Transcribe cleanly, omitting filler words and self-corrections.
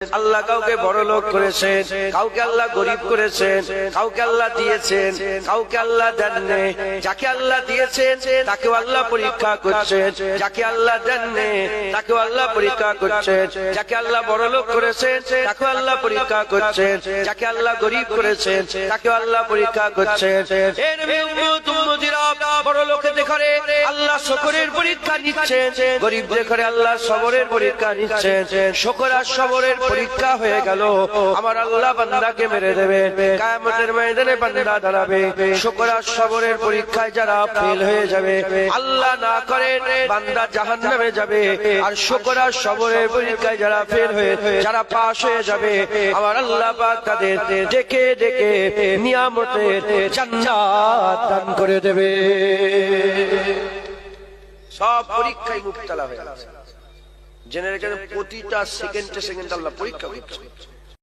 আল্লাহ কাউকে বড় লোক করেছেন, কাউকে আল্লাহ গরিব করেছেন, কাউকে আল্লাহ দিয়েছেন, কাউকে আল্লাহ দেননি। যাকে আল্লাহ দিয়েছেন তাকেও আল্লাহ পরীক্ষা করছেন, যাকে আল্লাহ দেননি তাকেও আল্লাহ পরীক্ষা করছেন। যাকে আল্লাহ বড় লোক করেছেন তাকেও আল্লাহ পরীক্ষা করছেন, যাকে আল্লাহ গরিব করেছেন তাকেও আল্লাহ পরীক্ষা করছেন। এর উম্মতিরা বড় লোকে দেখে আল্লাহ শুকরের পরীক্ষা নিচ্ছেন, গরিব দেখে আল্লাহ সবরের পরীক্ষা নিচ্ছেন। শুকর আর সবরের পরীক্ষা হয়ে গেল, আমার আল্লাহ বান্দাকে মেরে দেবে। কিয়ামতের ময়দানে বান্দা দাঁড়াবে, শুকর আর সবরের পরীক্ষায় যারা ফেল হয়ে যাবে, আল্লাহ না করে বান্দা জাহান্নামে যাবে। আর শুকর আর সবরের পরীক্ষায় যারা ফেল হয়ে যারা পাস হয়ে যাবে, আমার আল্লাহ পাক তাদের ডেকে ডেকে নিয়ামতের জান্নাত দান করে দেবে। সব পরীক্ষায় মুবতালা হয়ে আছে। জেনে রেখে প্রতিটা সেকেন্ডে সেকেন্ডে আল্লাহ পরীক্ষা করছে।